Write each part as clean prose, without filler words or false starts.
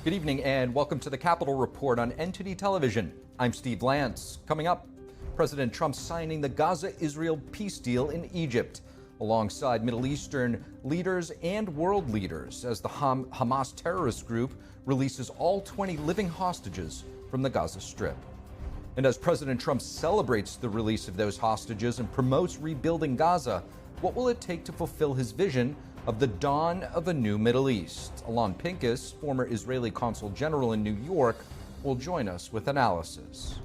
Good evening and welcome to the Capitol Report on NTD Television. I'm Steve Lance. Coming up, President Trump signing the Gaza-Israel peace deal in Egypt, alongside Middle Eastern leaders and world leaders, as the Hamas terrorist group releases all 20 living hostages from the Gaza Strip. And as President Trump celebrates the release of those hostages and promotes rebuilding Gaza, what will it take to fulfill his vision of the dawn of a new Middle East? Alon Pinkas, former Israeli consul general in New York, will join us with analysis.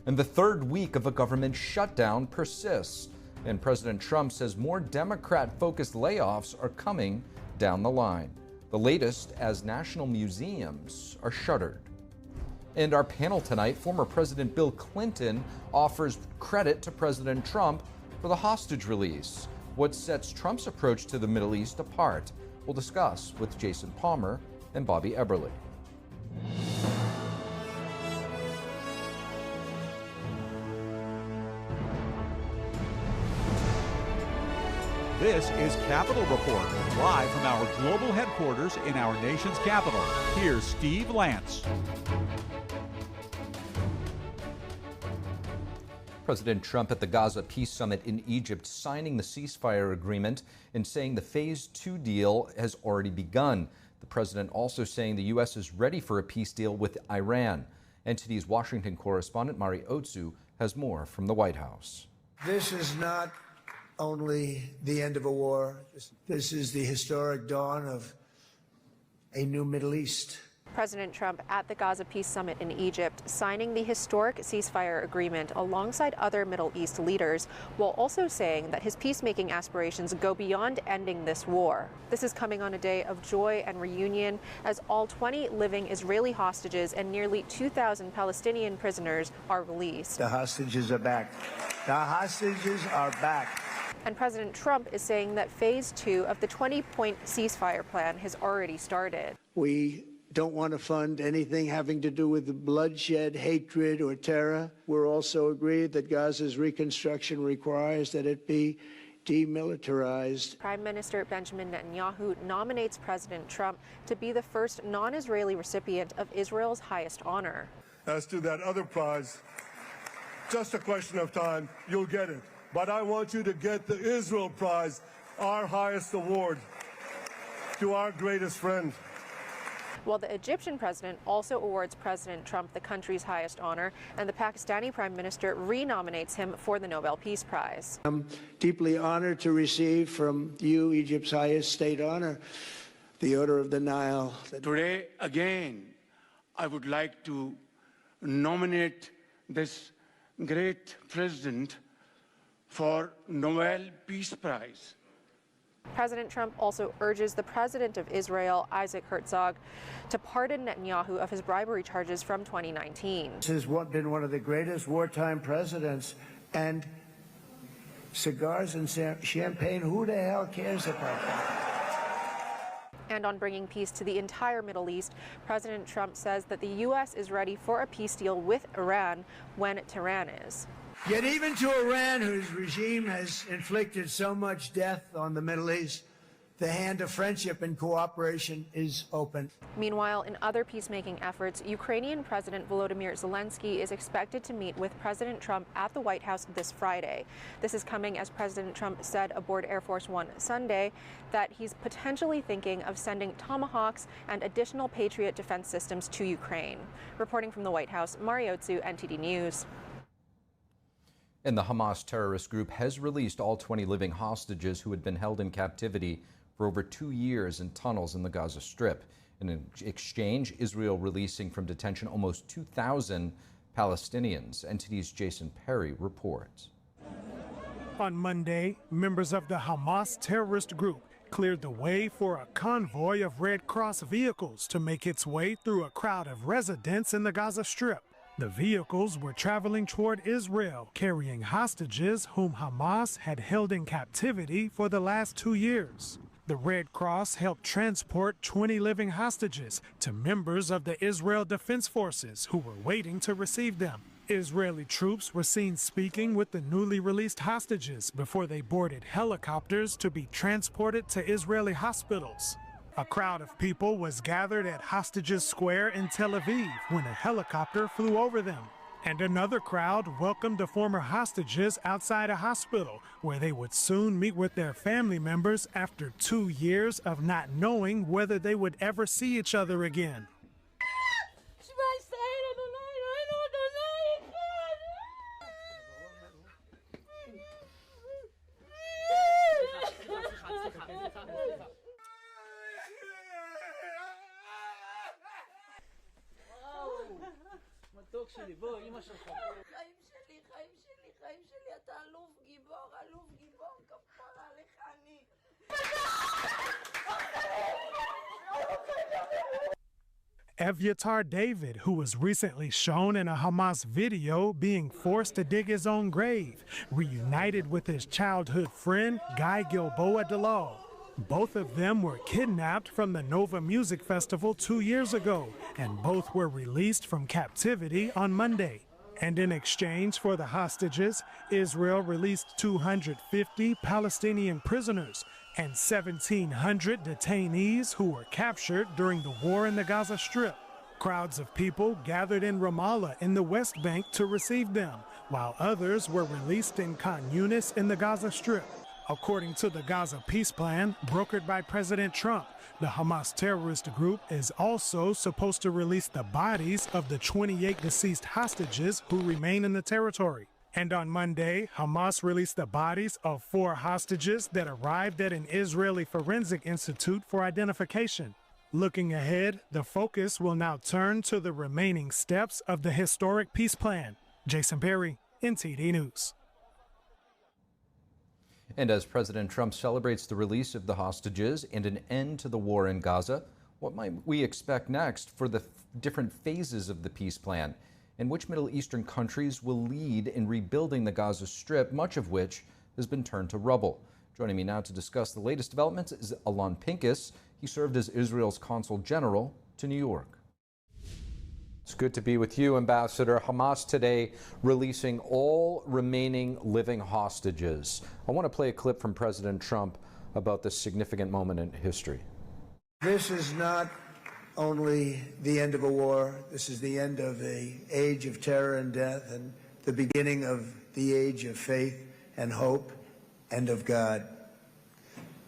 And the third week of a government shutdown persists, and President Trump says more Democrat-focused layoffs are coming down the line. The latest as national museums are shuttered. And our panel tonight, former President Bill Clinton offers credit to President Trump for the hostage release. What sets Trump's approach to the Middle East apart? We'll discuss with Jason Palmer and Bobby Eberle. This is Capitol Report, live from our global headquarters in our nation's capital. Here's Steve Lance. President Trump at the Gaza Peace Summit in Egypt signing the ceasefire agreement and saying the Phase 2 deal has already begun. The president also saying the U.S. is ready for a peace deal with Iran. NTD's Washington correspondent Mari Otsu has more from the White House. This is not only the end of a war. This is the historic dawn of a new Middle East. President Trump at the Gaza Peace Summit in Egypt signing the historic ceasefire agreement alongside other Middle East leaders, while also saying that his peacemaking aspirations go beyond ending this war. This is coming on a day of joy and reunion as all 20 living Israeli hostages and nearly 2,000 Palestinian prisoners are released. The hostages are back. The hostages are back. And President Trump is saying that Phase 2 of the 20-point ceasefire plan has already started. We don't want to fund anything having to do with bloodshed, hatred, or terror. We're also agreed that Gaza's reconstruction requires that it be demilitarized. Prime Minister Benjamin Netanyahu nominates President Trump to be the first non-Israeli recipient of Israel's highest honor. As to that other prize, just a question of time, you'll get it. But I want you to get the Israel Prize, our highest award, to our greatest friend. While the Egyptian president also awards President Trump the country's highest honor, and the Pakistani prime minister renominates him for the Nobel Peace Prize. I'm deeply honored to receive from you Egypt's highest state honor, the Order of the Nile. Today, again, I would like to nominate this great president for Nobel Peace Prize. President Trump also urges the president of Israel, Isaac Herzog, to pardon Netanyahu of his bribery charges from 2019. This has been one of the greatest wartime presidents, and cigars and champagne, who the hell cares about that? And on bringing peace to the entire Middle East, President Trump says that the U.S. is ready for a peace deal with Iran when Tehran is. Yet even to Iran, whose regime has inflicted so much death on the Middle East, the hand of friendship and cooperation is open. Meanwhile, in other peacemaking efforts, Ukrainian President Volodymyr Zelensky is expected to meet with President Trump at the White House this Friday. This is coming as President Trump said aboard Air Force One Sunday that he's potentially thinking of sending Tomahawks and additional Patriot defense systems to Ukraine. Reporting from the White House, Mari Otsu, NTD News. And the Hamas terrorist group has released all 20 living hostages who had been held in captivity for over 2 years in tunnels in the Gaza Strip. In exchange, Israel releasing from detention almost 2,000 Palestinians. NTD's Jason Perry reports. On Monday, members of the Hamas terrorist group cleared the way for a convoy of Red Cross vehicles to make its way through a crowd of residents in the Gaza Strip. The vehicles were traveling toward Israel, carrying hostages whom Hamas had held in captivity for the last 2 years. The Red Cross helped transport 20 living hostages to members of the Israel Defense Forces who were waiting to receive them. Israeli troops were seen speaking with the newly released hostages before they boarded helicopters to be transported to Israeli hospitals. A crowd of people was gathered at Hostages Square in Tel Aviv when a helicopter flew over them. And another crowd welcomed the former hostages outside a hospital, where they would soon meet with their family members after 2 years of not knowing whether they would ever see each other again. Evyatar David, who was recently shown in a Hamas video being forced to dig his own grave, reunited with his childhood friend Guy Gilboa de Laud. Both of them were kidnapped from the Nova Music Festival 2 years ago, and both were released from captivity on Monday. And in exchange for the hostages, Israel released 250 Palestinian prisoners and 1,700 detainees who were captured during the war in the Gaza Strip. Crowds of people gathered in Ramallah in the West Bank to receive them, while others were released in Khan Yunis in the Gaza Strip. According to the Gaza peace plan brokered by President Trump, the Hamas terrorist group is also supposed to release the bodies of the 28 deceased hostages who remain in the territory. And on Monday, Hamas released the bodies of 4 hostages that arrived at an Israeli forensic institute for identification. Looking ahead, the focus will now turn to the remaining steps of the historic peace plan. Jason Perry, NTD News. And as President Trump celebrates the release of the hostages and an end to the war in Gaza, what might we expect next for the different phases of the peace plan? And which Middle Eastern countries will lead in rebuilding the Gaza Strip, much of which has been turned to rubble? Joining me now to discuss the latest developments is Alon Pinkas. He served as Israel's consul general to New York. It's good to be with you, Ambassador. Hamas today releasing all remaining living hostages. I want to play a clip from President Trump about this significant moment in history. This is not only the end of a war. This is the end of an age of terror and death and the beginning of the age of faith and hope and of God.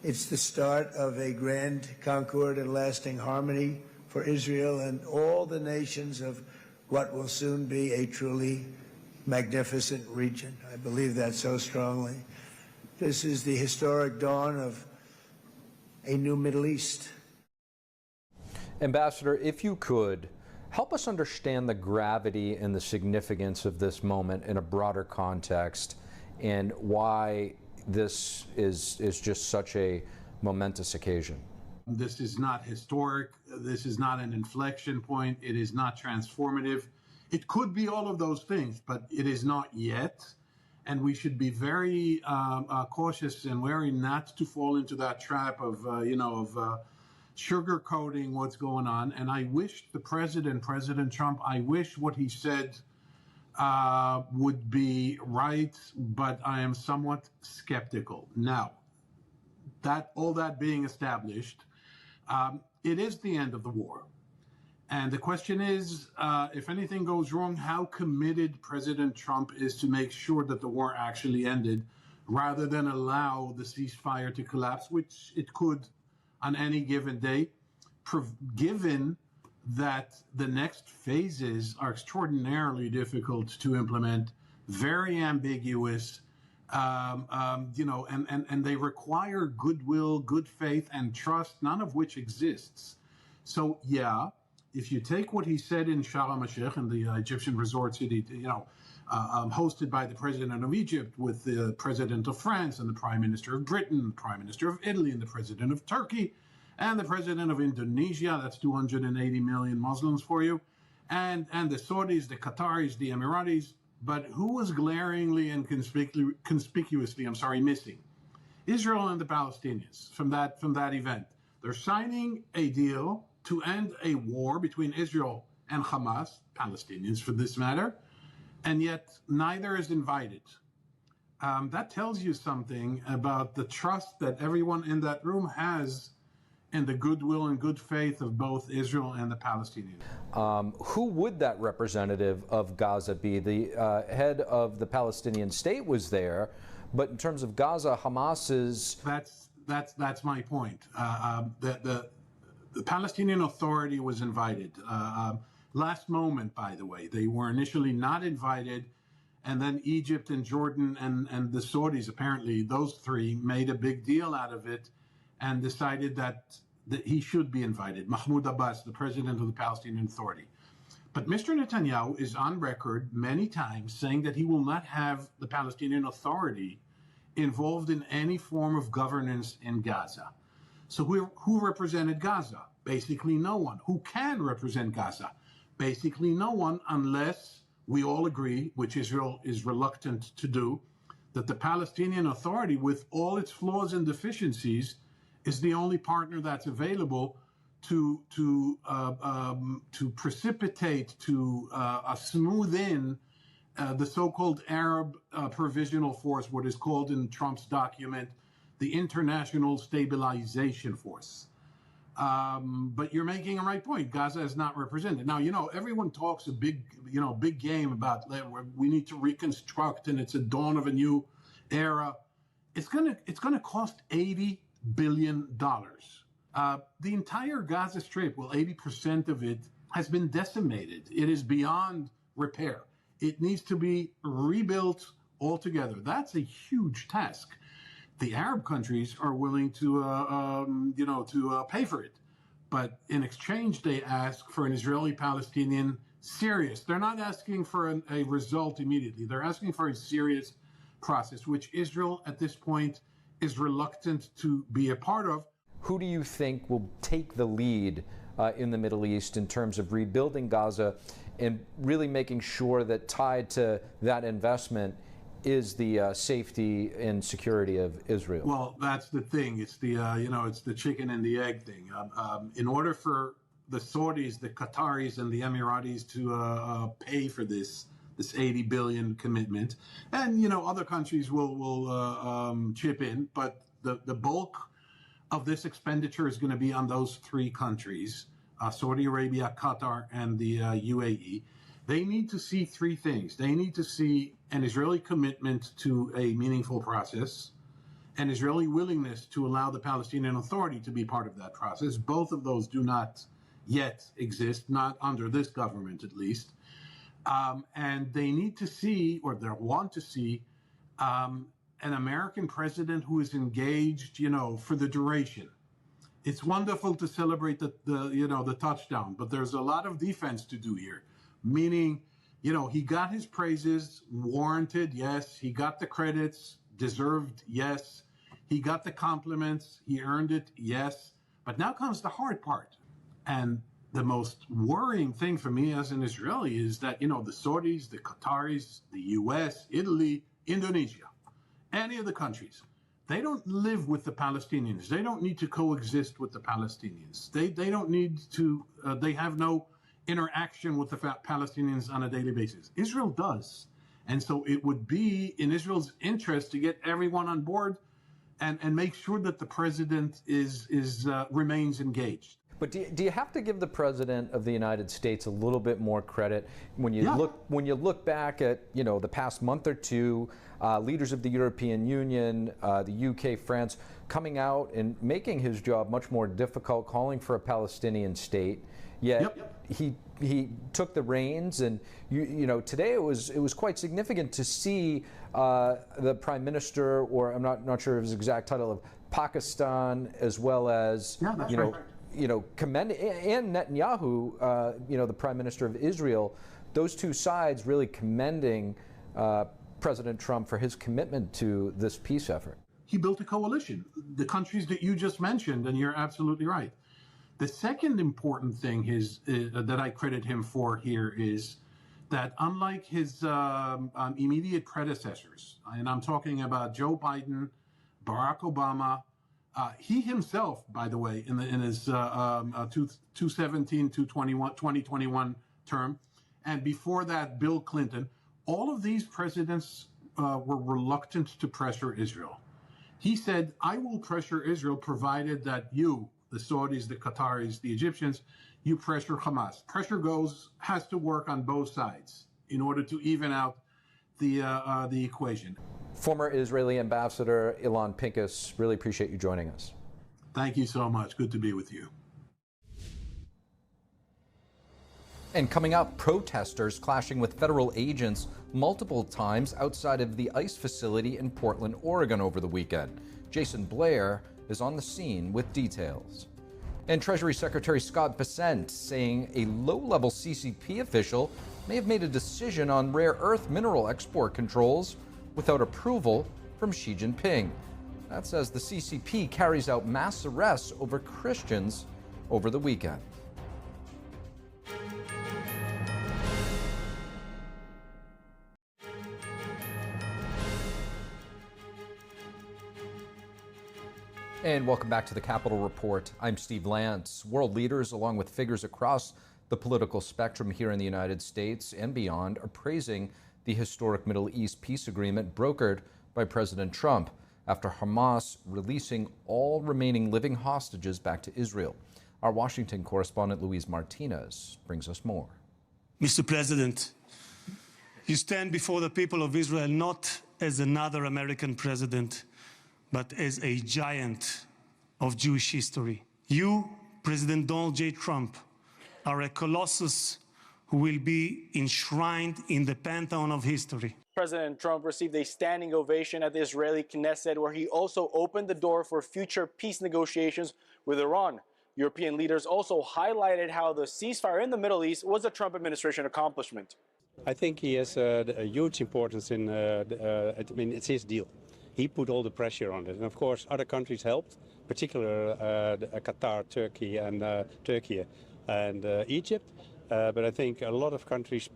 It's the start of a grand concord and lasting harmony for Israel and all the nations of what will soon be a truly magnificent region. I believe that so strongly. This is the historic dawn of a new Middle East. Ambassador, if you could, help us understand the gravity and the significance of this moment in a broader context and why this is just such a momentous occasion. This is not historic. This is not an inflection point. It is not transformative. It could be all of those things, but it is not yet. And we should be very cautious and wary not to fall into that trap of, sugarcoating what's going on. And I wish President Trump, I wish what he said would be right, but I am somewhat skeptical. Now, all that being established, it is the end of the war. And the question is, if anything goes wrong, how committed President Trump is to make sure that the war actually ended, rather than allow the ceasefire to collapse, which it could on any given day, given that the next phases are extraordinarily difficult to implement, very ambiguous, and they require goodwill, good faith, and trust, none of which exists. So, yeah, if you take what he said in Sharm el-Sheikh, in the Egyptian resort city, hosted by the president of Egypt, with the president of France and the prime minister of Britain, the prime minister of Italy, and the president of Turkey, and the president of Indonesia, that's 280 million Muslims for you, and the Saudis, the Qataris, the Emiratis. But who was glaringly and conspicuously, missing? Israel and the Palestinians from that event. They're signing a deal to end a war between Israel and Hamas, Palestinians for this matter, and yet neither is invited. That tells you something about the trust that everyone in that room has in the goodwill and good faith of both Israel and the Palestinians. Who would that representative of Gaza be? The head of the Palestinian state was there, but in terms of Gaza, Hamas's... That's my point. The Palestinian Authority was invited. Last moment, by the way. They were initially not invited, and then Egypt and Jordan and the Saudis, apparently, those three, made a big deal out of it and decided that he should be invited. Mahmoud Abbas, the president of the Palestinian Authority. But Mr. Netanyahu is on record many times saying that he will not have the Palestinian Authority involved in any form of governance in Gaza. So who represented Gaza? Basically no one. Who can represent Gaza? Basically no one, unless we all agree, which Israel is reluctant to do, that the Palestinian Authority, with all its flaws and deficiencies, is the only partner that's available to precipitate, to smooth in the so-called Arab Provisional Force, what is called in Trump's document, the International Stabilization Force. But you're making a right point. Gaza is not represented. Now, everyone talks a big game about we need to reconstruct and it's a dawn of a new era. It's gonna cost $80 billion. The entire Gaza Strip, 80% of it has been decimated. It is beyond repair. It needs to be rebuilt altogether. That's a huge task. The Arab countries are willing to, pay for it. But in exchange, they ask for an Israeli-Palestinian serious. They're not asking for a result immediately. They're asking for a serious process, which Israel at this point is reluctant to be a part of. Who do you think will take the lead in the Middle East in terms of rebuilding Gaza and really making sure that tied to that investment is the safety and security of Israel? Well, that's the thing. It's it's the chicken and the egg thing. In order for the Saudis, the Qataris, and the Emiratis to pay for this $80 billion commitment, and other countries will chip in, but the bulk of this expenditure is going to be on those three countries: Saudi Arabia, Qatar, and the UAE. They need to see three things. They need to see an Israeli commitment to a meaningful process, an Israeli willingness to allow the Palestinian Authority to be part of that process. Both of those do not yet exist, not under this government at least. And they need to see, or they want to see, an American president who is engaged, for the duration. It's wonderful to celebrate the touchdown, but there's a lot of defense to do here. Meaning, he got his praises, warranted, yes. He got the credits, deserved, yes. He got the compliments, he earned it, yes. But now comes the hard part. And the most worrying thing for me as an Israeli is that, the Saudis, the Qataris, the US, Italy, Indonesia, any of the countries, they don't live with the Palestinians. They don't need to coexist with the Palestinians. They don't need to, they have no interaction with the Palestinians on a daily basis. Israel does. And so it would be in Israel's interest to get everyone on board and make sure that the president remains engaged. But do you have to give the president of the United States a little bit more credit when you look back at the past month or two, leaders of the European Union, the UK, France, coming out and making his job much more difficult, calling for a Palestinian state. Yet he took the reins, and today it was quite significant to see the prime minister, or I'm not sure of his exact title, of Pakistan, as well as commend, and Netanyahu, the prime minister of Israel, those two sides really commending President Trump for his commitment to this peace effort. He built a coalition, the countries that you just mentioned, and you're absolutely right. The second important thing that I credit him for here is that unlike his immediate predecessors, and I'm talking about Joe Biden, Barack Obama, he himself, by the way, in his 2021 term, and before that, Bill Clinton, all of these presidents were reluctant to pressure Israel. He said, I will pressure Israel provided that you, the Saudis, the Qataris, the Egyptians, you pressure Hamas. Pressure has to work on both sides in order to even out the equation. Former Israeli Ambassador Alon Pinkas, really appreciate you joining us. Thank you so much. Good to be with you. And coming up, protesters clashing with federal agents multiple times outside of the ICE facility in Portland, Oregon over the weekend. Jason Blair is on the scene with details. And Treasury Secretary Scott Bessent saying a low-level CCP official may have made a decision on rare earth mineral export controls without approval from Xi Jinping. That's as the CCP carries out mass arrests over Christians over the weekend. And welcome back to the Capitol Report. I'm Steve Lance. World leaders, along with figures across the political spectrum here in the United States and beyond, are praising the historic Middle East peace agreement brokered by President Trump after Hamas releasing all remaining living hostages back to Israel. Our Washington correspondent Luis Martinez brings us more. Mr. President, you stand before the people of Israel not as another American president, but as a giant of Jewish history. You, President Donald J. Trump, are a colossus who will be enshrined in the pantheon of history. President Trump received a standing ovation at the Israeli Knesset, where he also opened the door for future peace negotiations with Iran. European leaders also highlighted how the ceasefire in the Middle East was a Trump administration accomplishment. I think he has a huge importance in, it's his deal. He put all the pressure on it. And of course, other countries helped, particularly Qatar, Turkey, and Egypt. But I think a lot of countries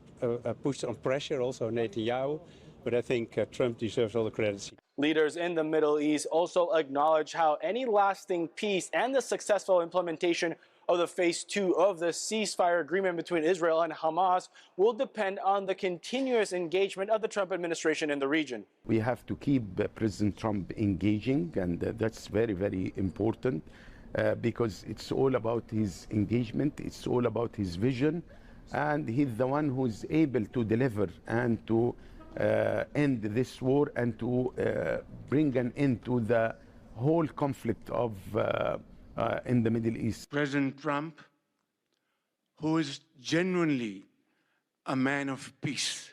pushed on pressure, also Netanyahu. But I think Trump deserves all the credit. Leaders in the Middle East also acknowledge how any lasting peace and the successful implementation of the phase 2 of the ceasefire agreement between Israel and Hamas will depend on the continuous engagement of the Trump administration in the region. We have to keep President Trump engaging, and that's very, very important because it's all about his engagement, it's all about his vision, and he's the one who's able to deliver and to end this war and to bring an end to the whole conflict of in the Middle East. President Trump, who is genuinely a man of peace,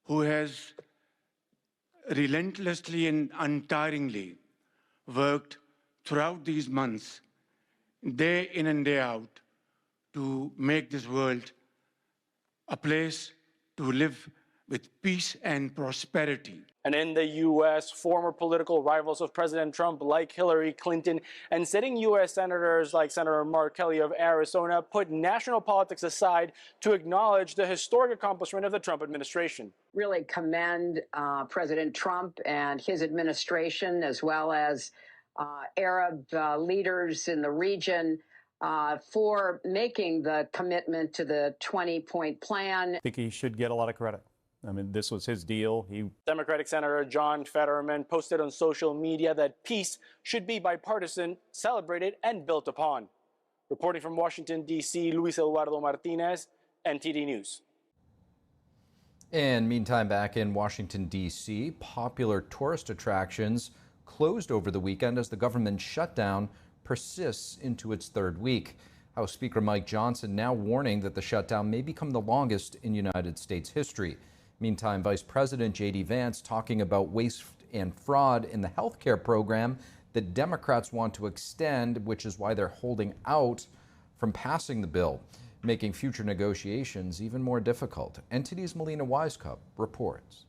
who has relentlessly and untiringly worked throughout these months, day in and day out, to make this world a place to live with peace and prosperity. And in the U.S., former political rivals of President Trump, like Hillary Clinton, and sitting U.S. senators like Senator Mark Kelly of Arizona, put national politics aside to acknowledge the historic accomplishment of the Trump administration. Really commend President Trump and his administration, as well as Arab leaders in the region, for making the commitment to the 20-point plan. I think he should get a lot of credit. I mean, this was his deal. Democratic Senator John Fetterman posted on social media that peace should be bipartisan, celebrated, and built upon. Reporting from Washington, D.C., Luis Eduardo Martinez, NTD News. And meantime, back in Washington, D.C., popular tourist attractions closed over the weekend as the government shutdown persists into its third week. House Speaker Mike Johnson now warning that the shutdown may become the longest in United States history. Meantime, Vice President J.D. Vance talking about waste and fraud in the health care program that Democrats want to extend, which is why they're holding out from passing the bill, making future negotiations even more difficult. NTD's Melina Wisecup reports.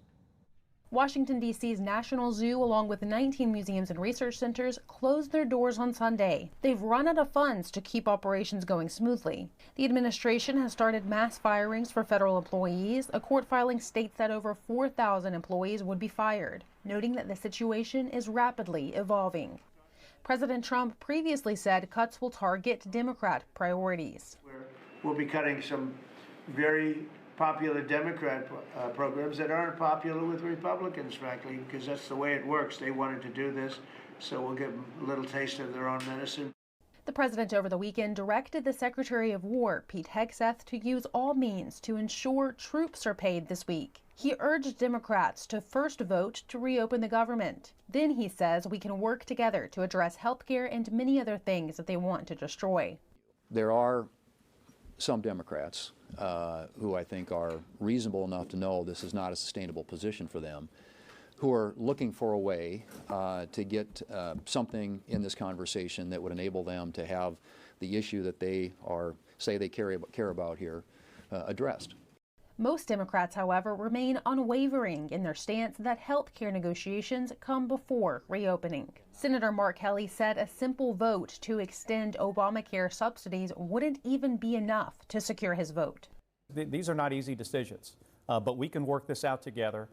Washington, D.C.'s National Zoo, along with 19 museums and research centers, closed their doors on Sunday. They've run out of funds to keep operations going smoothly. The administration has started mass firings for federal employees. A court filing states that over 4,000 employees would be fired, noting that the situation is rapidly evolving. President Trump previously said cuts will target Democrat priorities. We'll be cutting some very popular Democrat programs that aren't popular with Republicans, frankly, because that's the way it works. They wanted to do this, so we'll give them a little taste of their own medicine. The president over the weekend directed the Secretary of War, Pete Hegseth, to use all means to ensure troops are paid this week. He urged Democrats to first vote to reopen the government. Then, he says, we can work together to address health care and many other things that they want to destroy. There are some Democrats who I think are reasonable enough to know this is not a sustainable position for them, who are looking for a way to get something in this conversation that would enable them to have the issue that they say they care about here addressed. Most Democrats, however, remain unwavering in their stance that health care negotiations come before reopening. Senator Mark Kelly said a simple vote to extend Obamacare subsidies wouldn't even be enough to secure his vote. These are not easy decisions, but we can work this out together.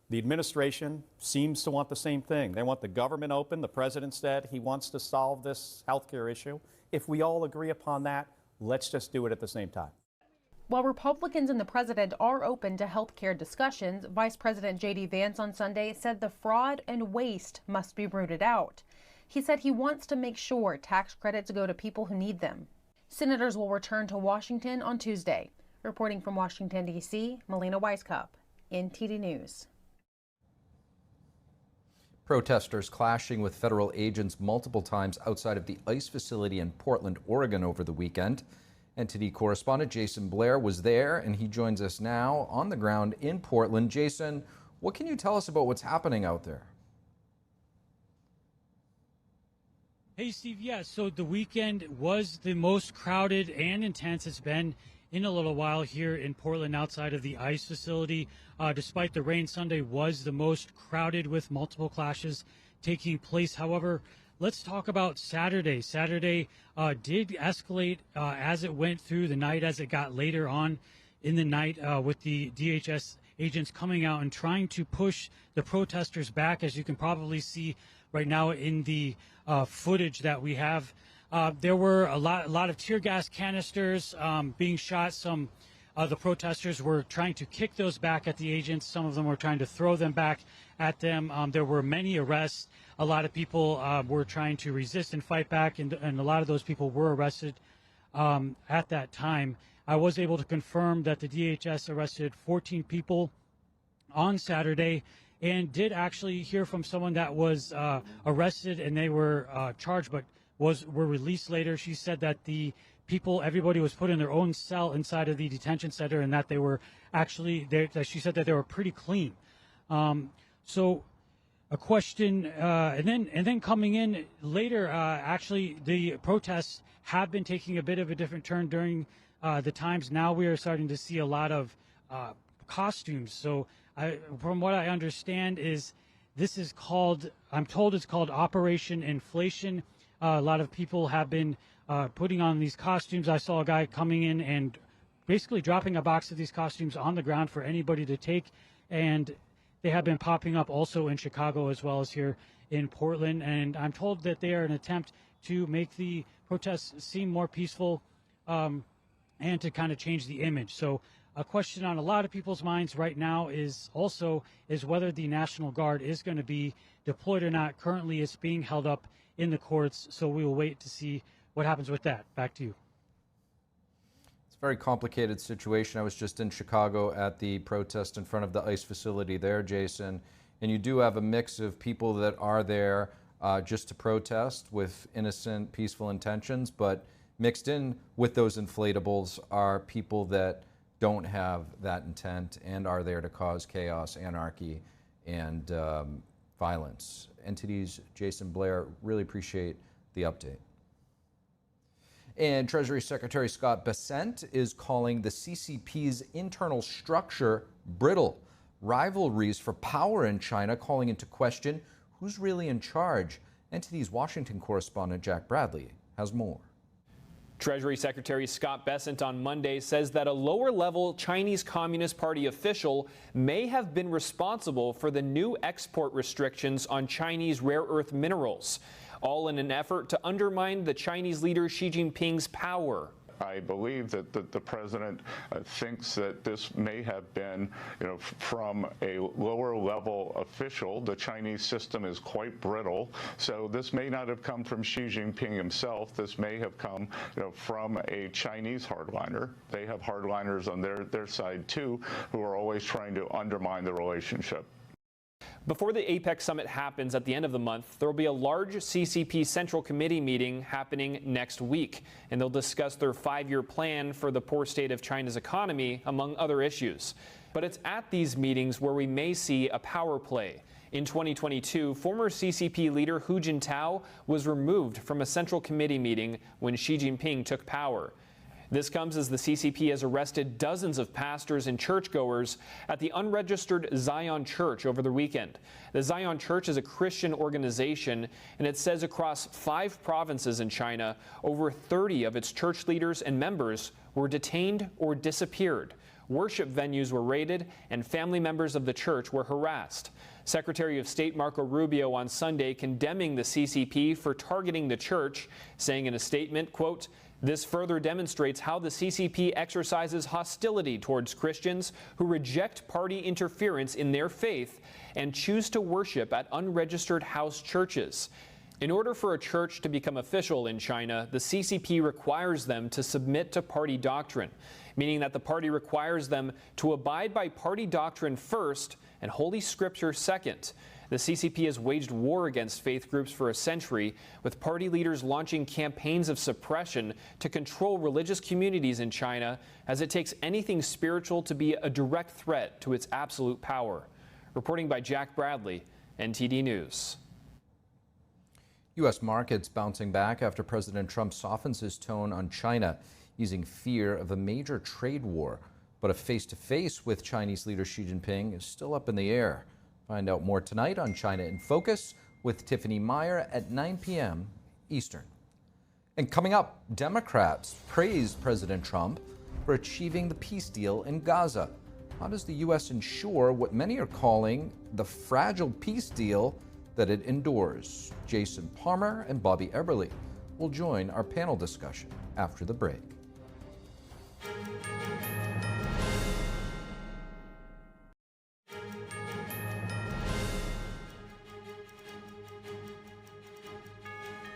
The administration seems to want the same thing. They want the government open. The president said he wants to solve this health care issue. If we all agree upon that, let's just do it at the same time. While Republicans and the president are open to health care discussions, Vice President J.D. Vance on Sunday said the fraud and waste must be rooted out. He said he wants to make sure tax credits go to people who need them. Senators will return to Washington on Tuesday. Reporting from Washington, D.C., Melina Weiskup, NTD News. Protesters clashing with federal agents multiple times outside of the ICE facility in Portland, Oregon over the weekend. NTD correspondent Jason Blair was there, and he joins us now on the ground in Portland. Jason, what can you tell us about what's happening out there? Hey, Steve. Yeah, so the weekend was the most crowded and intense it's been in a little while here in Portland outside of the ICE facility. Despite the rain, Sunday was the most crowded with multiple clashes taking place. However, let's talk about Saturday. Saturday did escalate as it went through the night, as it got later on in the night with the DHS agents coming out and trying to push the protesters back, as you can probably see right now in the footage that we have. There were a lot of tear gas canisters being shot. Some of the protesters were trying to kick those back at the agents. Some of them were trying to throw them back at them. There were many arrests. A lot of people were trying to resist and fight back, and a lot of those people were arrested at that time. I was able to confirm that the DHS arrested 14 people on Saturday, and did actually hear from someone that was arrested and they were charged, but were released later. She said that everybody was put in their own cell inside of the detention center, and that they were actually she said that they were pretty clean. So a question, and then coming in later, actually the protests have been taking a bit of a different turn during the times. Now we are starting to see a lot of costumes. So from what I understand is this is called, I'm told it's called Operation Inflation. A lot of people have been putting on these costumes. I saw a guy coming in and basically dropping a box of these costumes on the ground for anybody to take, and they have been popping up also in Chicago as well as here in Portland. And I'm told that they are an attempt to make the protests seem more peaceful and to kind of change the image. So a question on a lot of people's minds right now is whether the National Guard is going to be deployed or not. Currently, it's being held up in the courts, so we will wait to see what happens with that. Back to you. It's a very complicated situation. I was just in Chicago at the protest in front of the ICE facility there, Jason, and you do have a mix of people that are there just to protest with innocent, peaceful intentions, but mixed in with those inflatables are people that don't have that intent and are there to cause chaos, anarchy, and violence. NTD's Jason Blair, really appreciate the update. And Treasury Secretary Scott Bessent is calling the CCP's internal structure brittle. Rivalries for power in China calling into question who's really in charge. NTD's Washington correspondent Jack Bradley has more. Treasury Secretary Scott Bessent on Monday says that a lower-level Chinese Communist Party official may have been responsible for the new export restrictions on Chinese rare earth minerals, all in an effort to undermine the Chinese leader Xi Jinping's power. I believe that the president thinks that this may have been, from a lower level official. The Chinese system is quite brittle, so this may not have come from Xi Jinping himself. This may have come, from a Chinese hardliner. They have hardliners on their side too, who are always trying to undermine the relationship. Before the APEC summit happens at the end of the month, there will be a large CCP Central Committee meeting happening next week, and they'll discuss their 5-year plan for the poor state of China's economy, among other issues. But it's at these meetings where we may see a power play. In 2022, former CCP leader Hu Jintao was removed from a Central Committee meeting when Xi Jinping took power. This comes as the CCP has arrested dozens of pastors and churchgoers at the unregistered Zion Church over the weekend. The Zion Church is a Christian organization, and it says across 5 provinces in China, over 30 of its church leaders and members were detained or disappeared. Worship venues were raided, and family members of the church were harassed. Secretary of State Marco Rubio on Sunday condemning the CCP for targeting the church, saying in a statement, quote, "This further demonstrates how the CCP exercises hostility towards Christians who reject party interference in their faith and choose to worship at unregistered house churches." In order for a church to become official in China, the CCP requires them to submit to party doctrine, meaning that the party requires them to abide by party doctrine first and Holy Scripture second. The CCP has waged war against faith groups for a century, with party leaders launching campaigns of suppression to control religious communities in China, as it takes anything spiritual to be a direct threat to its absolute power. Reporting by Jack Bradley, NTD News. U.S. markets bouncing back after President Trump softens his tone on China, easing fear of a major trade war. But a face-to-face with Chinese leader Xi Jinping is still up in the air. Find out more tonight on China in Focus with Tiffany Meyer at 9 p.m. Eastern. And coming up, Democrats praise President Trump for achieving the peace deal in Gaza. How does the U.S. ensure what many are calling the fragile peace deal that it endures? Jason Palmer and Bobby Eberle will join our panel discussion after the break.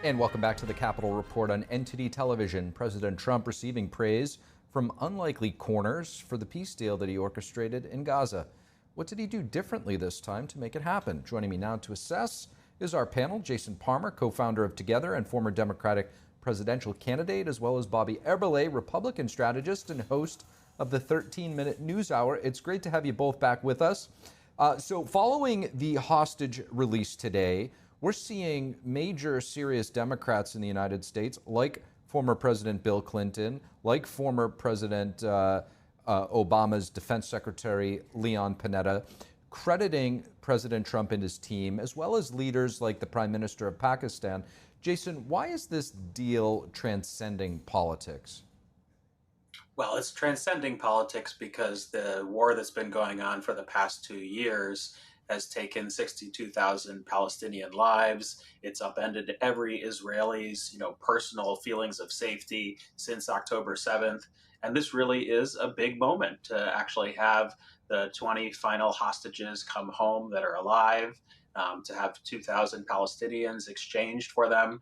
And welcome back to the Capitol Report on NTD Television. President Trump receiving praise from unlikely corners for the peace deal that he orchestrated in Gaza. What did he do differently this time to make it happen? Joining me now to assess is our panel, Jason Palmer, co-founder of Together and former Democratic presidential candidate, as well as Bobby Eberle, Republican strategist and host of the 13-Minute News Hour. It's great to have you both back with us. So following the hostage release today, we're seeing major serious Democrats in the United States, like former President Bill Clinton, like former President Obama's Defense Secretary Leon Panetta, crediting President Trump and his team, as well as leaders like the Prime Minister of Pakistan. Jason, why is this deal transcending politics? Well, it's transcending politics because the war that's been going on for the past 2 years has taken 62,000 Palestinian lives. It's upended every Israeli's, personal feelings of safety since October 7th. And this really is a big moment to actually have the 20 final hostages come home that are alive, to have 2,000 Palestinians exchanged for them.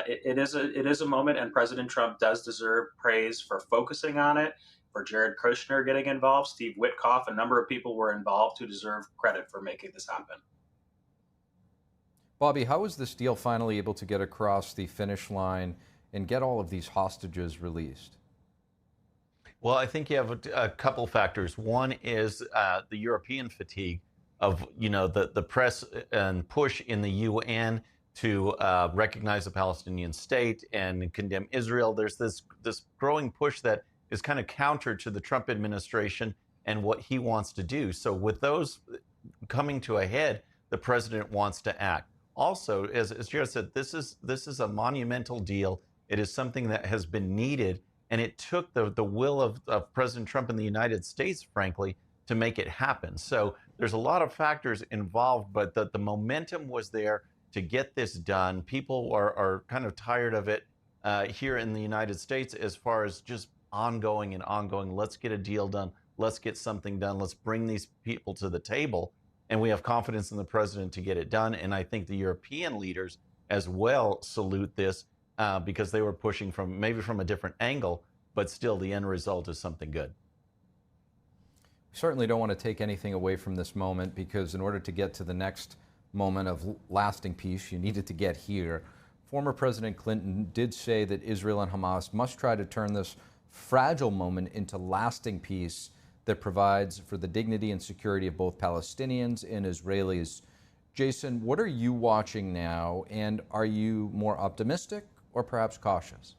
It is a moment, and President Trump does deserve praise for focusing on it, for Jared Kushner getting involved, Steve Witkoff, a number of people were involved who deserve credit for making this happen. Bobby, how was this deal finally able to get across the finish line and get all of these hostages released? Well, I think you have a couple factors. One is the European fatigue of, the press and push in the UN to recognize the Palestinian state and condemn Israel. There's this growing push that is kind of counter to the Trump administration and what he wants to do. So with those coming to a head, the president wants to act. Also, as Jared said, this is a monumental deal. It is something that has been needed, and it took the will of President Trump in the United States, frankly, to make it happen. So there's a lot of factors involved, but the momentum was there to get this done. People are kind of tired of it here in the United States as far as just ongoing and ongoing. Let's get a deal done. Let's get something done. Let's bring these people to the table. And we have confidence in the president to get it done. And I think the European leaders as well salute this because they were pushing from maybe from a different angle, but still the end result is something good. We certainly don't want to take anything away from this moment, because in order to get to the next moment of lasting peace, you needed to get here. Former President Clinton did say that Israel and Hamas must try to turn this fragile moment into lasting peace that provides for the dignity and security of both Palestinians and Israelis. Jason, what are you watching now, and are you more optimistic or perhaps cautious?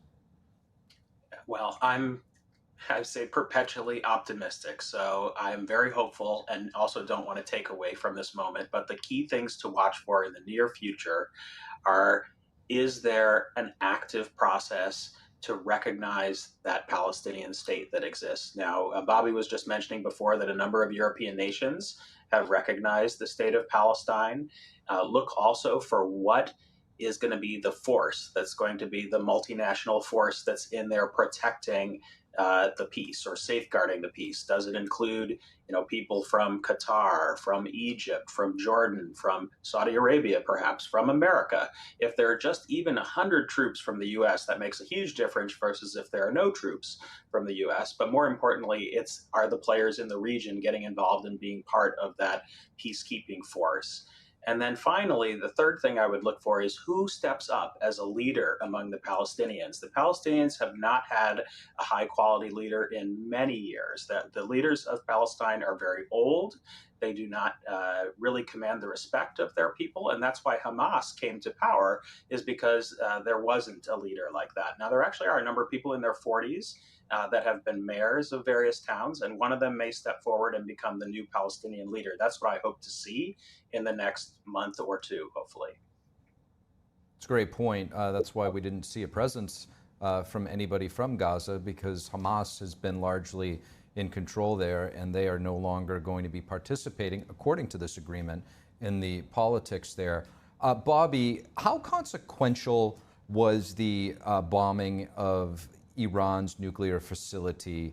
Well, I say perpetually optimistic. So I'm very hopeful and also don't want to take away from this moment. But the key things to watch for in the near future are, is there an active process to recognize that Palestinian state that exists? Now, Bobby was just mentioning before that a number of European nations have recognized the state of Palestine. Look also for what is going to be the force that's going to be the multinational force that's in there protecting the peace or safeguarding the peace. Does it include, people from Qatar, from Egypt, from Jordan, from Saudi Arabia, perhaps from America? If there are just even 100 troops from the U.S., that makes a huge difference versus if there are no troops from the U.S. But more importantly, are the players in the region getting involved in being part of that peacekeeping force? And then finally, the third thing I would look for is who steps up as a leader among the Palestinians. The Palestinians have not had a high quality leader in many years. The leaders of Palestine are very old. They do not really command the respect of their people. And that's why Hamas came to power, is because there wasn't a leader like that. Now, there actually are a number of people in their 40s that have been mayors of various towns, and one of them may step forward and become the new Palestinian leader. That's what I hope to see in the next month or two, hopefully. It's a great point. That's why we didn't see a presence from anybody from Gaza, because Hamas has been largely in control there, and they are no longer going to be participating, according to this agreement, in the politics there. Bobby, how consequential was the bombing of Iran's nuclear facility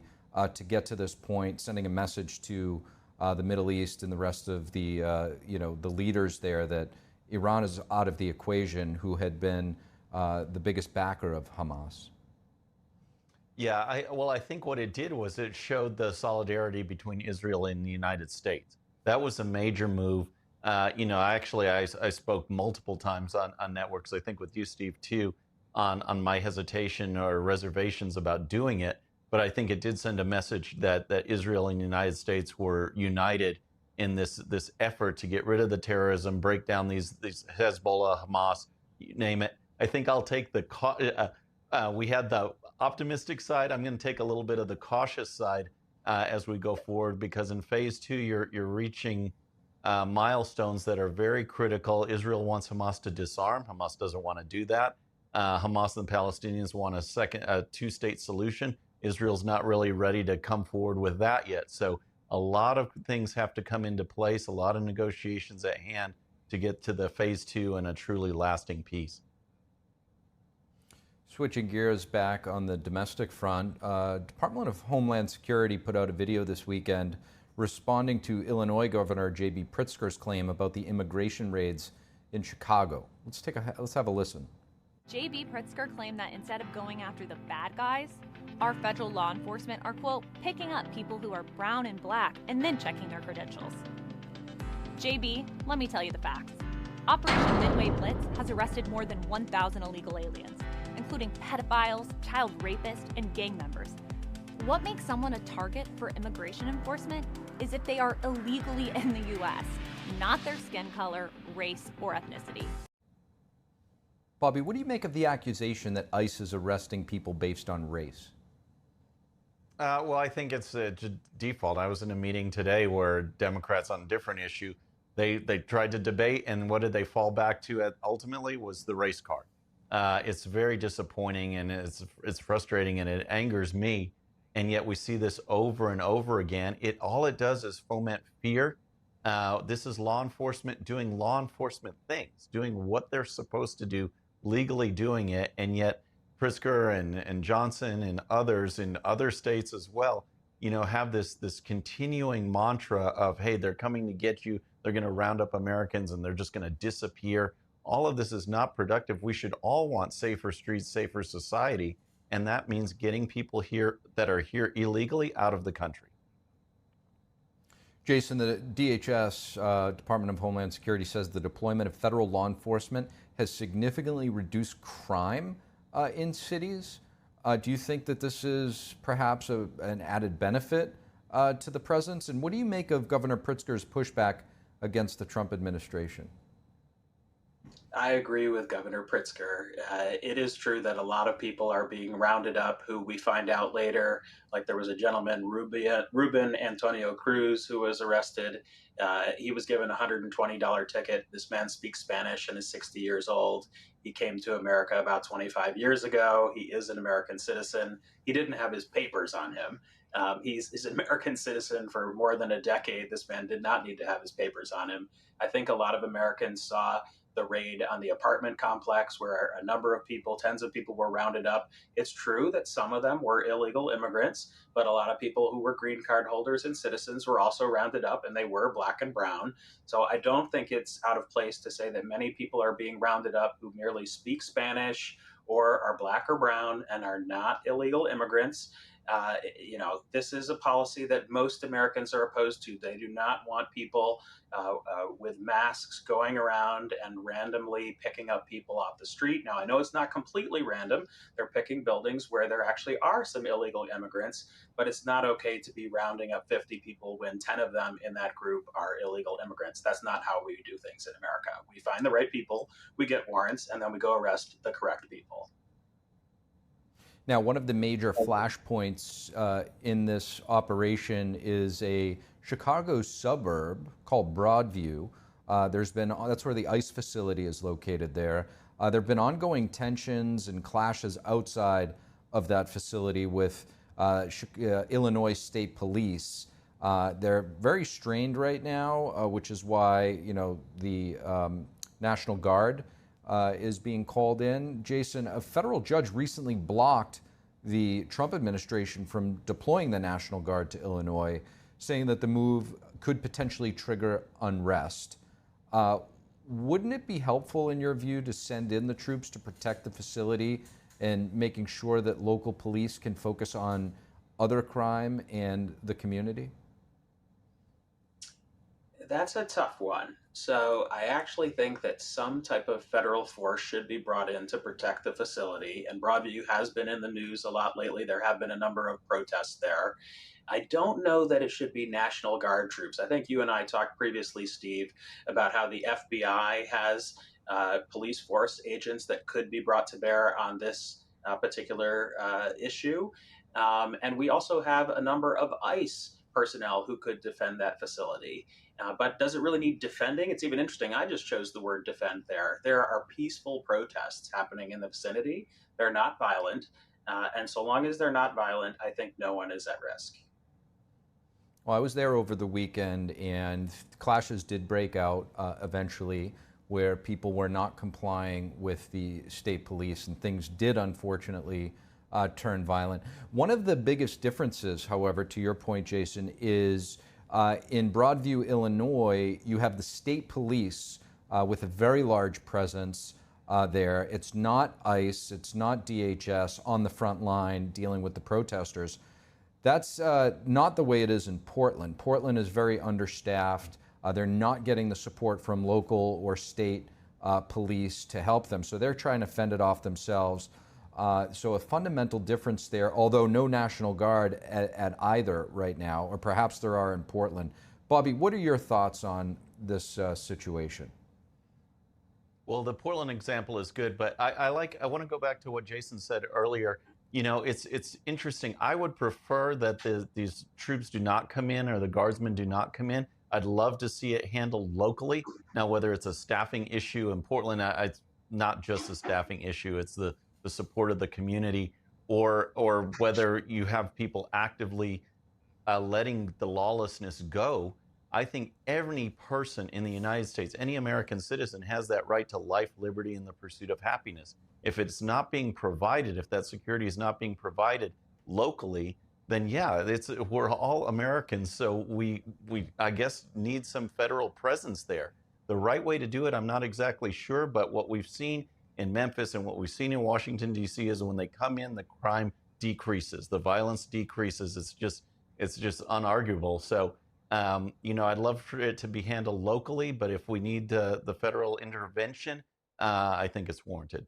to get to this point, sending a message to the Middle East and the rest of the the leaders there that Iran is out of the equation, who had been the biggest backer of Hamas? Yeah, I think what it did was it showed the solidarity between Israel and the United States. That was a major move. I spoke multiple times on networks, I think with you, Steve, too, on my hesitation or reservations about doing it. But I think it did send a message that Israel and the United States were united in this effort to get rid of the terrorism, break down these Hezbollah, Hamas, you name it. I think I'll take we had the optimistic side. I'm going to take a little bit of the cautious side as we go forward, because in phase 2, you're reaching milestones that are very critical. Israel wants Hamas to disarm. Hamas doesn't want to do that. Hamas and the Palestinians want a two-state solution. Israel's not really ready to come forward with that yet. So a lot of things have to come into place, a lot of negotiations at hand to get to the phase 2 and a truly lasting peace. Switching gears back on the domestic front, Department of Homeland Security put out a video this weekend responding to Illinois Governor J.B. Pritzker's claim about the immigration raids in Chicago. Let's have a listen. J.B. Pritzker claimed that instead of going after the bad guys, our federal law enforcement are, quote, picking up people who are brown and black and then checking their credentials. JB, let me tell you the facts. Operation Midway Blitz has arrested more than 1,000 illegal aliens, including pedophiles, child rapists, and gang members. What makes someone a target for immigration enforcement is if they are illegally in the U.S., not their skin color, race, or ethnicity. Bobby, what do you make of the accusation that ICE is arresting people based on race? Well, I think it's a default. I was in a meeting today where Democrats on a different issue, they tried to debate, and what did they fall back to ultimately was the race card. It's very disappointing, and it's frustrating, and it angers me. And yet we see this over and over again. All it does is foment fear. This is law enforcement doing law enforcement things, doing what they're supposed to do, legally doing it, and yet Pritzker and Johnson and others in other states as well, have this continuing mantra of, hey, they're coming to get you, they're going to round up Americans, and they're just going to disappear. All of this is not productive. We should all want safer streets, safer society, and that means getting people here that are here illegally out of the country. Jason, the DHS, Department of Homeland Security, says the deployment of federal law enforcement has significantly reduced crime in cities. Do you think that this is perhaps an added benefit to the presence? And what do you make of Governor Pritzker's pushback against the Trump administration? I agree with Governor Pritzker. It is true that a lot of people are being rounded up who we find out later, like there was a gentleman, Ruben Antonio Cruz, who was arrested. He was given a $120 ticket. This man speaks Spanish and is 60 years old. He came to America about 25 years ago. He is an American citizen. He didn't have his papers on him. He's an American citizen for more than a decade. This man did not need to have his papers on him. I think a lot of Americans saw the raid on the apartment complex where a number of people, tens of people, were rounded up. It's true that some of them were illegal immigrants, but a lot of people who were green card holders and citizens were also rounded up, and they were black and brown. So I don't think it's out of place to say that many people are being rounded up who merely speak Spanish or are black or brown and are not illegal immigrants. This is a policy that most Americans are opposed to. They do not want people with masks going around and randomly picking up people off the street. Now, I know it's not completely random. They're picking buildings where there actually are some illegal immigrants, but it's not okay to be rounding up 50 people when 10 of them in that group are illegal immigrants. That's not how we do things in America. We find the right people, we get warrants, and then we go arrest the correct people. Now, one of the major flashpoints in this operation is a Chicago suburb called Broadview. That's where the ICE facility is located there. There have been ongoing tensions and clashes outside of that facility with Illinois State Police. They're very strained right now, which is why the National Guard is being called in. Jason, a federal judge recently blocked the Trump administration from deploying the National Guard to Illinois, saying that the move could potentially trigger unrest. Wouldn't it be helpful, in your view, to send in the troops to protect the facility and making sure that local police can focus on other crime and the community? That's a tough one. So I actually think that some type of federal force should be brought in to protect the facility. And Broadview has been in the news a lot lately. There have been a number of protests there. I don't know that it should be National Guard troops. I think you and I talked previously, Steve, about how the FBI has police force agents that could be brought to bear on this particular issue. And we also have a number of ICE personnel who could defend that facility. But does it really need defending? It's even interesting. I just chose the word defend there. There are peaceful protests happening in the vicinity. They're not violent. And so long as they're not violent, I think no one is at risk. Well, I was there over the weekend, and clashes did break out eventually where people were not complying with the state police, and things did unfortunately turn violent. One of the biggest differences, however, to your point, Jason, is in Broadview, Illinois, you have the state police with a very large presence there. It's not ICE, it's not DHS on the front line dealing with the protesters. That's not the way it is in Portland. Portland is very understaffed. They're not getting the support from local or state police to help them, so they're trying to fend it off themselves. So a fundamental difference there, although no National Guard at either right now, or perhaps there are in Portland. Bobby, what are your thoughts on this situation? Well, the Portland example is good, but I want to go back to what Jason said earlier. It's interesting. I would prefer that these troops do not come in, or the guardsmen do not come in. I'd love to see it handled locally. Now, whether it's a staffing issue in Portland, it's not just a staffing issue. It's the support of the community, or whether you have people actively letting the lawlessness go. I think any person in the United States, any American citizen, has that right to life, liberty, and the pursuit of happiness. If it's not being provided, if that security is not being provided locally, then yeah, we're all Americans, so we I guess need some federal presence there. The right way to do it, I'm not exactly sure, but what we've seen in Memphis and what we've seen in Washington, D.C. is when they come in, the crime decreases, the violence decreases. It's just unarguable. So, I'd love for it to be handled locally, but if we need the federal intervention, I think it's warranted.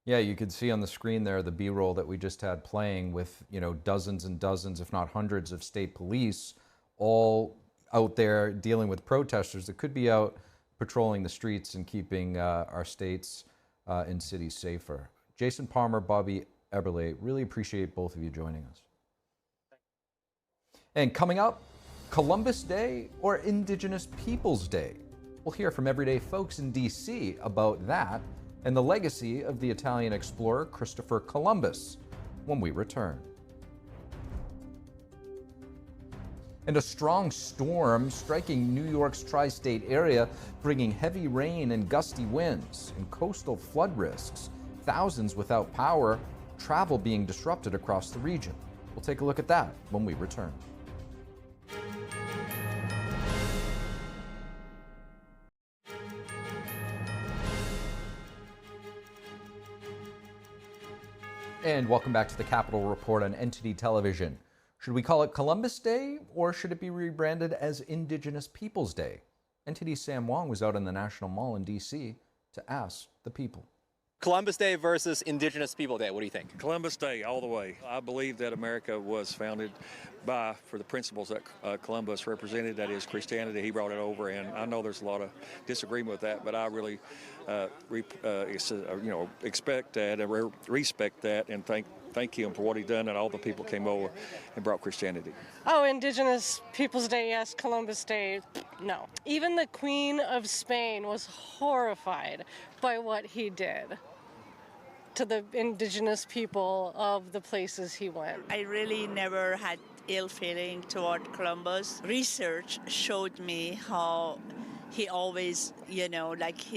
Yeah, you can see on the screen there the B-roll that we just had playing with, dozens and dozens, if not hundreds of state police all out there dealing with protesters that could be out patrolling the streets and keeping our states and cities safer. Jason Palmer, Bobby Eberle, really appreciate both of you joining us. And coming up, Columbus Day or Indigenous Peoples Day? We'll hear from everyday folks in D.C. about that and the legacy of the Italian explorer Christopher Columbus when we return. And a strong storm striking New York's tri-state area, bringing heavy rain and gusty winds and coastal flood risks. Thousands without power, travel being disrupted across the region. We'll take a look at that when we return. And welcome back to the Capitol Report on NTD Television. Should we call it Columbus Day or should it be rebranded as Indigenous Peoples Day? NTD's Sam Wong was out in the National Mall in D.C. to ask the people. Columbus Day versus Indigenous People Day. What do you think? Columbus Day all the way. I believe that America was founded for the principles that Columbus represented, that is Christianity. He brought it over, and I know there's a lot of disagreement with that, but I really expect that and respect that and thank him for what he done, and all the people came over and brought Christianity. Oh, Indigenous Peoples Day, yes. Columbus Day, no. Even the Queen of Spain was horrified by what he did to the indigenous people of the places he went. I really never had ill feeling toward Columbus. Research showed me how he always, he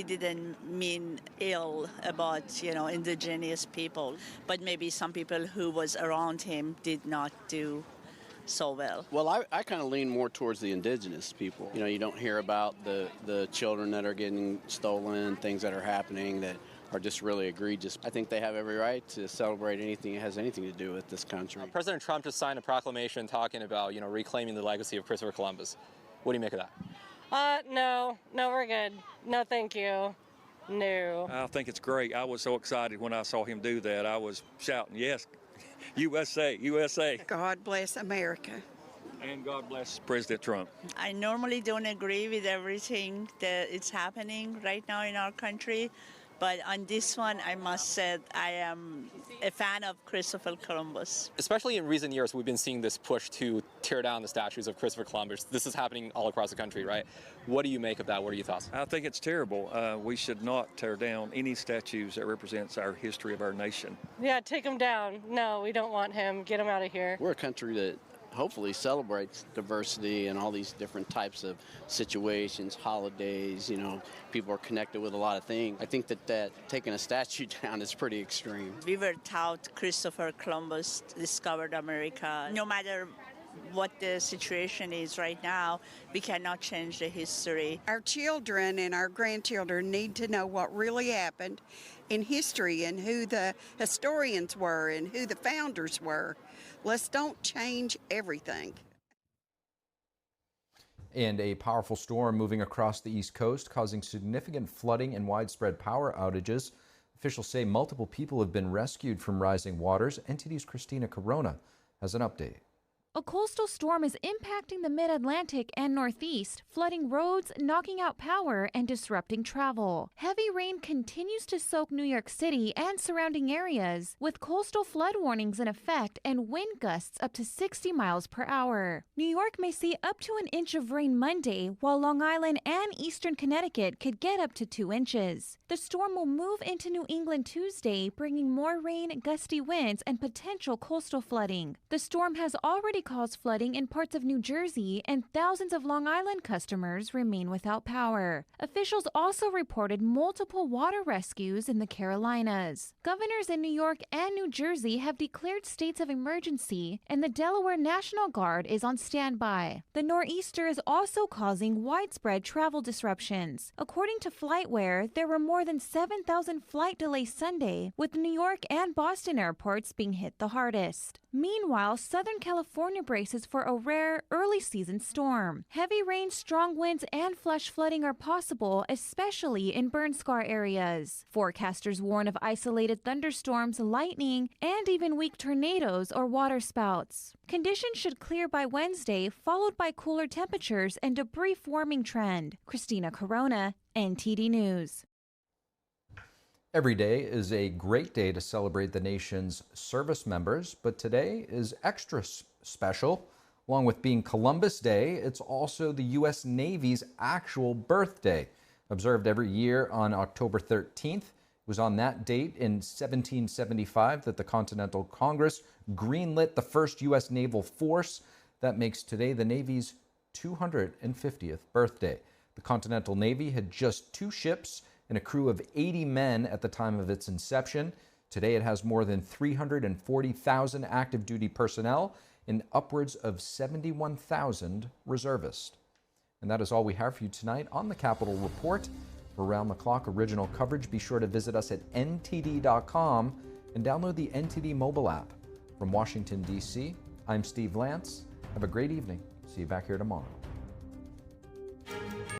didn't mean ill about, indigenous people. But maybe some people who was around him did not do so well. Well, I kind of lean more towards the indigenous people. You don't hear about the children that are getting stolen, things that are happening that are just really egregious. I think they have every right to celebrate anything that has anything to do with this country. President Trump just signed a proclamation talking about, reclaiming the legacy of Christopher Columbus. What do you make of that? No, we're good. No, thank you. No. I think it's great. I was so excited when I saw him do that. I was shouting, yes, USA, USA. God bless America. And God bless President Trump. I normally don't agree with everything that is happening right now in our country, but on this one, I must say I am a fan of Christopher Columbus. Especially in recent years, we've been seeing this push to tear down the statues of Christopher Columbus. This is happening all across the country, right? What do you make of that? What are your thoughts? I think it's terrible. We should not tear down any statues that represents our history of our nation. Yeah, take him down. No, we don't want him. Get him out of here. We're a country that hopefully celebrates diversity and all these different types of situations, holidays, people are connected with a lot of things. I think that taking a statue down is pretty extreme. We were taught Christopher Columbus discovered America. No matter what the situation is right now, we cannot change the history. Our children and our grandchildren need to know what really happened in history and who the historians were and who the founders were. Let's don't change everything. And a powerful storm moving across the East Coast, causing significant flooding and widespread power outages. Officials say multiple people have been rescued from rising waters. NTD's Christina Corona has an update. A coastal storm is impacting the mid-Atlantic and Northeast, flooding roads, knocking out power, and disrupting travel. Heavy rain continues to soak New York City and surrounding areas, with coastal flood warnings in effect and wind gusts up to 60 miles per hour. New York may see up to an inch of rain Monday, while Long Island and eastern Connecticut could get up to 2 inches. The storm will move into New England Tuesday, bringing more rain, gusty winds, and potential coastal flooding. The storm has already caused flooding in parts of New Jersey, and thousands of Long Island customers remain without power. Officials also reported multiple water rescues in the Carolinas. Governors in New York and New Jersey have declared states of emergency, and the Delaware National Guard is on standby. The nor'easter is also causing widespread travel disruptions. According to FlightWare, there were more than 7,000 flight delays Sunday, with New York and Boston airports being hit the hardest. Meanwhile, Southern California braces for a rare early-season storm. Heavy rain, strong winds, and flash flooding are possible, especially in burn-scar areas. Forecasters warn of isolated thunderstorms, lightning, and even weak tornadoes or waterspouts. Conditions should clear by Wednesday, followed by cooler temperatures and a brief warming trend. Christina Corona, NTD News. Every day is a great day to celebrate the nation's service members, but today is extra special. Along with being Columbus Day, it's also the U.S. Navy's actual birthday. Observed every year on October 13th. It was on that date in 1775 that the Continental Congress greenlit the first U.S. naval force. That makes today the Navy's 250th birthday. The Continental Navy had just 2 ships and a crew of 80 men at the time of its inception. Today it has more than 340,000 active duty personnel and upwards of 71,000 reservists. And that is all we have for you tonight on the Capitol Report. For round-the-clock original coverage, be sure to visit us at ntd.com and download the NTD mobile app. From Washington, D.C., I'm Steve Lance. Have a great evening. See you back here tomorrow.